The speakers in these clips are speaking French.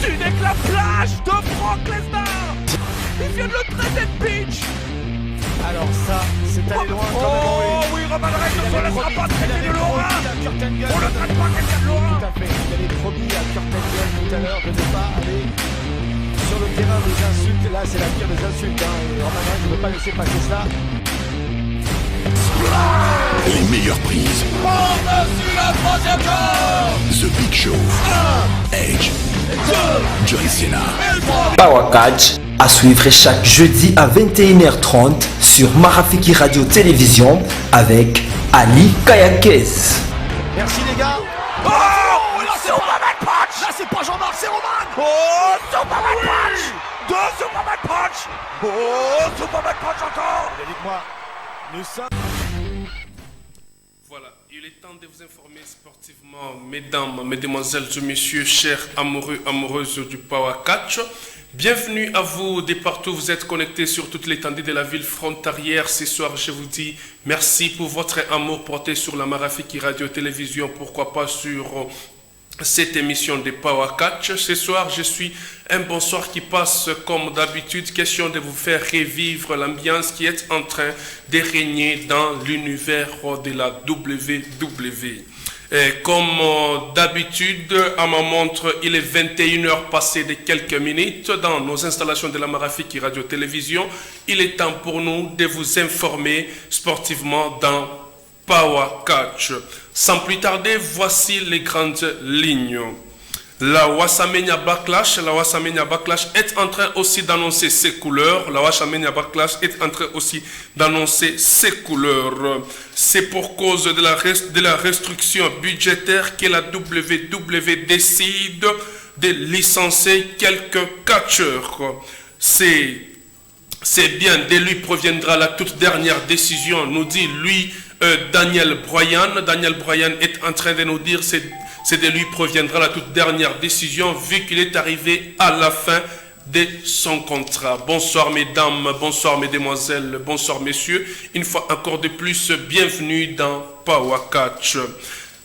Tu n'es que la plage de Brock Lesnar. Il vient de le traiter de bitch. Alors ça, c'est allé loin quand même. Oh oui, Roman Reigns ne se laissera pas traiter de Laura. On ne traite pas quelqu'un de Laura. Tout à fait, il avait promis à Kurt Angle tout à l'heure de ne pas aller sur le terrain des insultes. Là, c'est la pire des insultes. Et Roman Reigns ne veut pas laisser passer cela. Les meilleures prises. Par-dessus la troisième corde. The Big Show. Edge. John Cena. Power Catch à suivre chaque jeudi à 21h30 sur Marafiki Radio Télévision avec Ali Kayakes. Merci les gars. Oh, là c'est Superman Punch. Là, c'est pas Jean-Marc, c'est Roman. Oh, Superman Punch. Deux Superman Punch. Oh, Superman Punch encore. Dites-moi, nous sommes... Voilà, il est temps de vous informer sportivement, mesdames, mesdemoiselles et messieurs, chers amoureux, amoureuses du Power Catch. Bienvenue à vous de partout, vous êtes connectés sur toute l'étendue de la ville frontalière. Ce soir, je vous dis merci pour votre amour porté sur la Marafiki Radio-Télévision, pourquoi pas sur cette émission de Power Catch. Ce soir, je suis un bonsoir qui passe comme d'habitude, question de vous faire revivre l'ambiance qui est en train de régner dans l'univers de la WWE. Et comme d'habitude, à ma montre, il est 21h passé de quelques minutes dans nos installations de la Marafiki Radio-Télévision. Il est temps pour nous de vous informer sportivement dans Power Catch. Sans plus tarder, voici les grandes lignes. La WrestleMania Backlash est en train aussi d'annoncer ses couleurs. La WrestleMania Backlash est en train aussi d'annoncer ses couleurs. C'est pour cause de la restriction budgétaire que la WWE décide de licencier quelques catcheurs. C'est bien, de lui proviendra la toute dernière décision, nous dit lui Daniel Bryan. Daniel Bryan est en train de nous dire c'est de lui proviendra la toute dernière décision vu qu'il est arrivé à la fin de son contrat. Bonsoir mesdames, bonsoir mesdemoiselles, bonsoir messieurs. Une fois encore de plus, bienvenue dans Power Catch.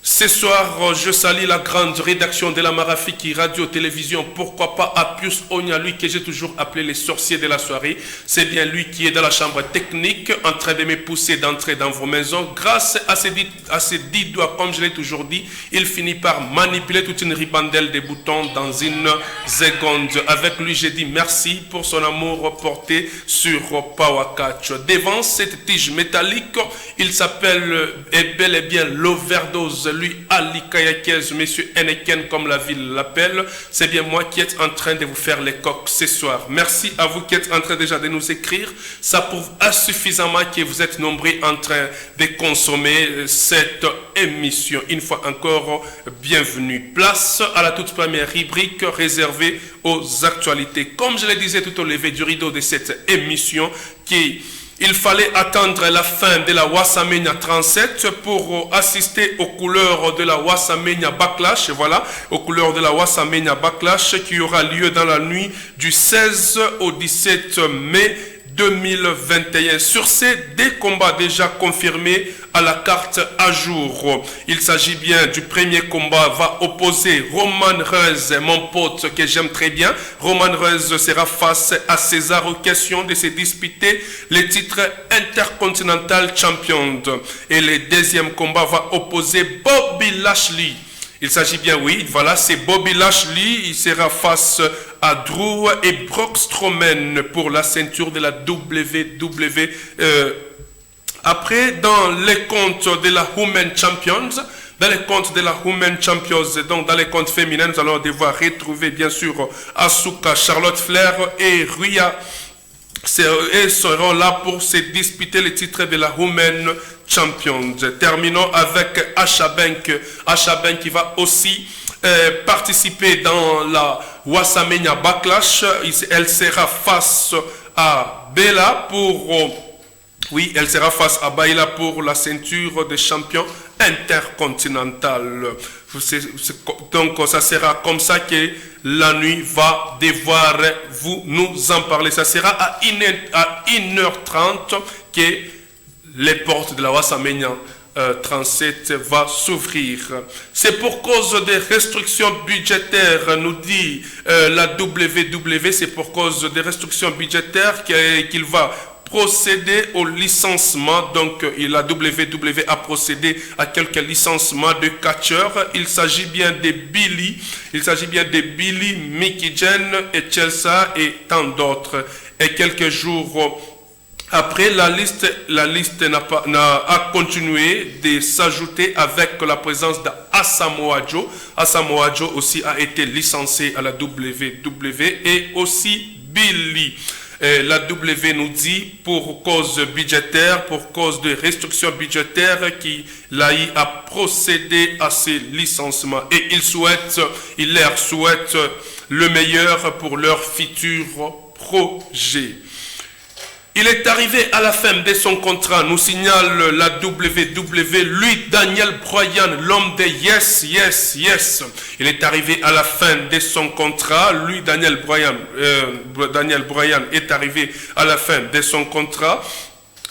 Ce soir, je salue la grande rédaction de la Marafiki Radio-Télévision. Pourquoi pas Appius Ogna, lui que j'ai toujours appelé les sorciers de la soirée. C'est bien lui qui est dans la chambre technique, en train de me pousser d'entrer dans vos maisons. Grâce à ses 10 doigts, comme je l'ai toujours dit, il finit par manipuler toute une ribandelle de boutons dans une seconde. Avec lui, j'ai dit merci pour son amour porté sur Power Catch. Devant cette tige métallique, il s'appelle bel et bien l'overdose. Lui, Ali Kayakes, monsieur Henneken, comme la ville l'appelle, c'est bien moi qui est en train de vous faire les coques ce soir. Merci à vous qui êtes en train déjà de nous écrire. Ça prouve insuffisamment que vous êtes nombreux en train de consommer cette émission. Une fois encore, bienvenue. Place à la toute première rubrique réservée aux actualités. Comme je le disais tout au lever du rideau de cette émission, il fallait attendre la fin de la WrestleMania 37 pour assister aux couleurs de la WrestleMania Backlash. Voilà, aux couleurs de la WrestleMania Backlash qui aura lieu dans la nuit du 16 au 17 mai 2021. Sur ces deux combats déjà confirmés à la carte à jour, il s'agit bien du premier combat, va opposer Roman Reigns, mon pote que j'aime très bien. Roman Reigns sera face à César, question de se disputer les titres Intercontinental Champion. Et le deuxième combat va opposer Bobby Lashley. Il s'agit bien, oui, voilà, c'est Bobby Lashley. Il sera face à Drew et Braun Strowman pour la ceinture de la WWE. Après, dans les comptes de la Women's Champions, donc dans les comptes féminins, nous allons devoir retrouver bien sûr Asuka, Charlotte Flair et Rhea. Et seront là pour se disputer le titre de la Women's Champions. Terminons avec Asha Banks. Asha Banks qui va aussi participer dans la WrestleMania Backlash. Elle sera face à Bella pour... Oui, elle sera face à Baila pour la ceinture de champion intercontinental. Donc, ça sera comme ça que la nuit va devoir vous nous en parler. Ça sera à 1h30 que les portes de la WrestleMania 37 va s'ouvrir. C'est pour cause des restrictions budgétaires, nous dit la WWE, c'est pour cause des restrictions budgétaires qu'il va procéder au licenciement. Donc la WWE a procédé à quelques licenciements de catcheurs. Il s'agit bien de Billy, Mickey Jane et Chelsea et tant d'autres. Et quelques jours après, la liste a continué de s'ajouter avec la présence d'Asamoah Joe. Asamoah Joe aussi a été licencié à la WWE et aussi Billy. La W nous dit pour cause budgétaire, pour cause de restrictions budgétaires, qu'il a procédé à ces licenciements et il leur souhaite le meilleur pour leur futur projet. Il est arrivé à la fin de son contrat, nous signale la WWE, lui, Daniel Bryan, l'homme des yes. Il est arrivé à la fin de son contrat, lui, Daniel Bryan est arrivé à la fin de son contrat.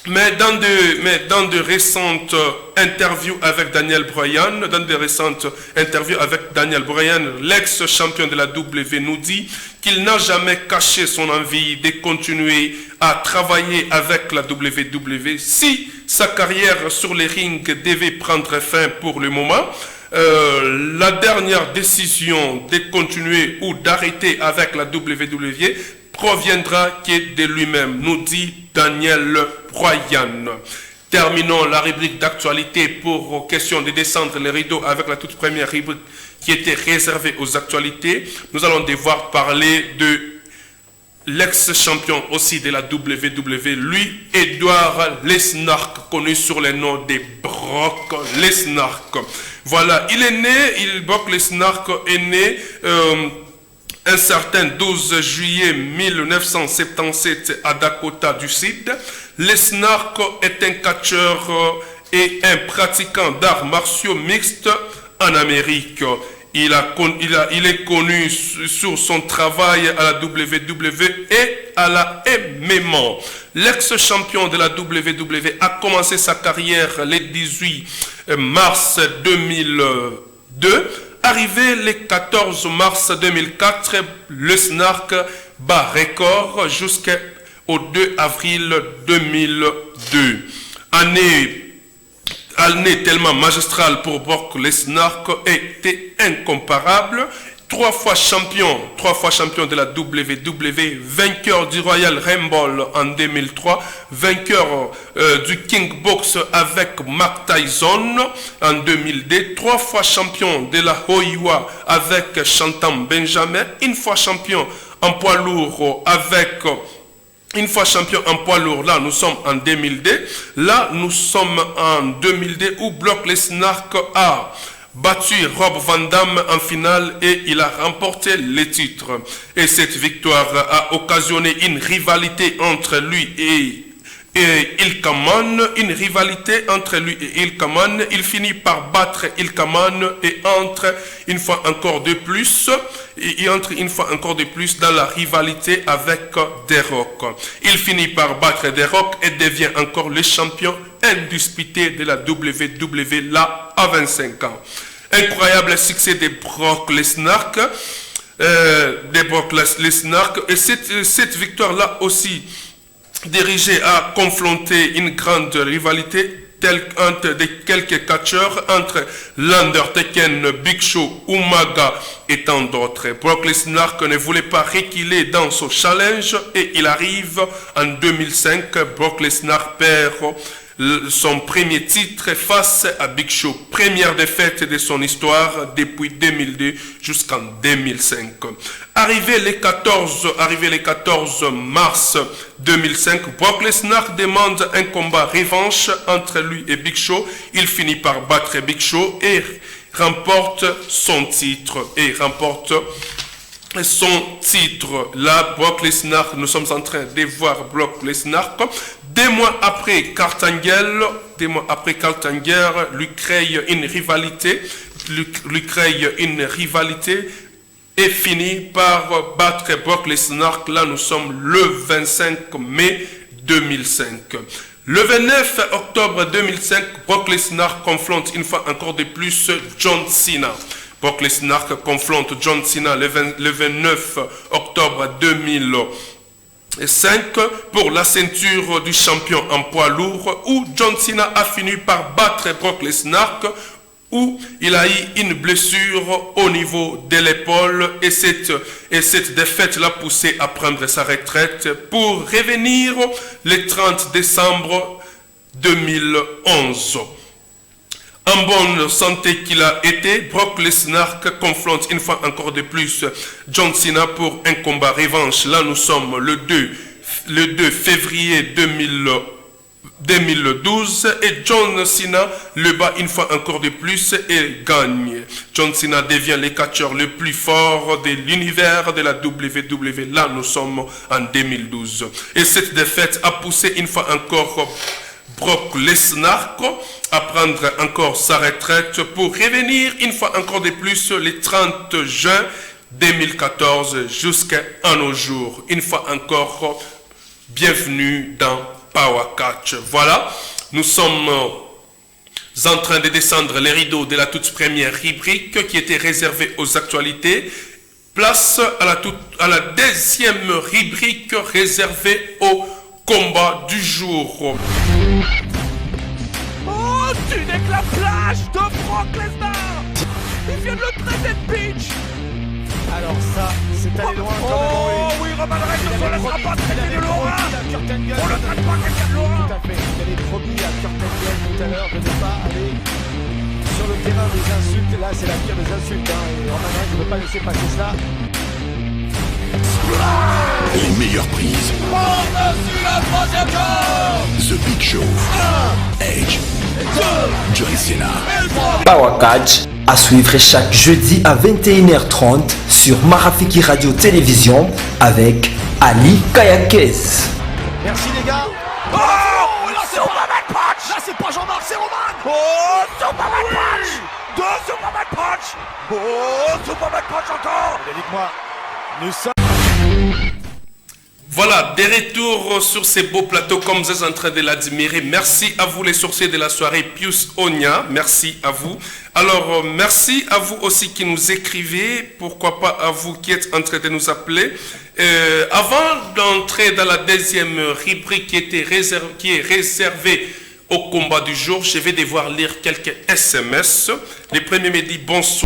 Mais dans de récentes interviews avec Daniel Bryan, l'ex-champion de la W nous dit qu'il n'a jamais caché son envie de continuer à travailler avec la WWE si sa carrière sur les rings devait prendre fin pour le moment. La dernière décision de continuer ou d'arrêter avec la WWE proviendra de lui-même, nous dit Daniel Bryan. Terminons la rubrique d'actualité pour question de descendre les rideaux avec la toute première rubrique qui était réservée aux actualités. Nous allons devoir parler de l'ex-champion aussi de la WWE, lui, Edward Lesnar, connu sur le nom de Brock Lesnar. Voilà, Brock Lesnar est né un certain 12 juillet 1977 à Dakota du Sud. Lesnar est un catcheur et un pratiquant d'arts martiaux mixtes en Amérique. Il est connu sur son travail à la WWE et à la MMA. L'ex-champion de la WWE a commencé sa carrière le 18 mars 2002. Arrivé le 14 mars 2004, Lesnar bat record jusqu'au 2 avril 2002. Année tellement magistrale pour Brock Lesnar était incomparable. Trois fois champion de la WWE, vainqueur du Royal Rumble en 2003, vainqueur du King Box avec Mike Tyson en 2002, 3 fois champion de la Hoiwa avec Shelton Benjamin, une fois champion en poids lourd là nous sommes en 2002, là nous sommes en 2002 où Brock Lesnar a battu Rob Van Dam en finale et il a remporté le titre. Et cette victoire a occasionné une rivalité entre lui et Ilkaman, il finit par battre Ilkaman et entre une fois encore de plus dans la rivalité avec The Rock. Il finit par battre The Rock et devient encore le champion indisputé de la WWE là à 25 ans. Incroyable succès de Brock Lesnar. Et cette victoire-là aussi dirigée à confronter une grande rivalité entre quelques catcheurs, entre l'Undertaker, Big Show, Umaga et tant d'autres. Brock Lesnar ne voulait pas reculer dans son challenge et il arrive en 2005. Brock Lesnar perd son premier titre face à Big Show. Première défaite de son histoire depuis 2002 jusqu'en 2005. Arrivé le 14 mars 2005, Brock Lesnar demande un combat revanche entre lui et Big Show. Il finit par battre Big Show et remporte son titre. Là, Brock Lesnar, nous sommes en train de voir Brock Lesnar. 2 mois après, Kurt Angle lui crée une rivalité et finit par battre Brock Lesnar. Là, nous sommes le 25 mai 2005. Le 29 octobre 2005, Brock Lesnar confronte une fois encore de plus John Cena. Brock Lesnar confronte John Cena le 29 octobre 2005 pour la ceinture du champion en poids lourd, où John Cena a fini par battre Brock Lesnar, où il a eu une blessure au niveau de l'épaule, et cette défaite l'a poussé à prendre sa retraite pour revenir le 30 décembre 2011. En bonne santé qu'il a été, Brock Lesnar confronte une fois encore de plus John Cena pour un combat revanche. Là, nous sommes le 2 février 2012 et John Cena le bat une fois encore de plus et gagne. John Cena devient le catcheur le plus fort de l'univers de la WWE. Là, nous sommes en 2012. Et cette défaite a poussé une fois encore Brock Lesnar à prendre encore sa retraite pour revenir une fois encore de plus le 30 juin 2014 jusqu'à nos jours. Une fois encore, bienvenue dans Power Catch. Voilà, nous sommes en train de descendre les rideaux de la toute première rubrique qui était réservée aux actualités. Place à la deuxième rubrique réservée au combat du jour. Oh, tu d'éclatage de Brock Lesnar. Il vient de le traiter de bitch. Alors ça, c'est allé loin quand même. Oh oui, Roman Reigns ne se laissera pas traiter de Laura. On ne traite pas quelqu'un de Laura. Tout à fait, il avait promis à Kurt Angle tout à l'heure de ne pas aller sur le terrain des insultes. Là, c'est la pire des insultes. Et Roman Reigns ne veut pas laisser passer ça. Les meilleures prises. Par-dessus la troisième corde. The Big Show. Edge. John Cena. Power Catch à suivre chaque jeudi à 21h30 sur Marafiki Radio Télévision avec Ali Kayakes. Merci les gars. Oh, là c'est Superman Punch. Là, c'est pas Jean-Marc, c'est Roman. Oh, Superman Punch. Deux Superman Punch. Oh, Superman Punch encore. Et dites-moi, nous sommes... Voilà, des retours sur ces beaux plateaux comme vous êtes en train de l'admirer. Merci à vous les sorciers de la soirée Pius Onya, merci à vous. Alors, merci à vous aussi qui nous écrivez, pourquoi pas à vous qui êtes en train de nous appeler. Avant d'entrer dans la deuxième rubrique qui est réservée au combat du jour, je vais devoir lire quelques SMS. Le premier me dit bonsoir.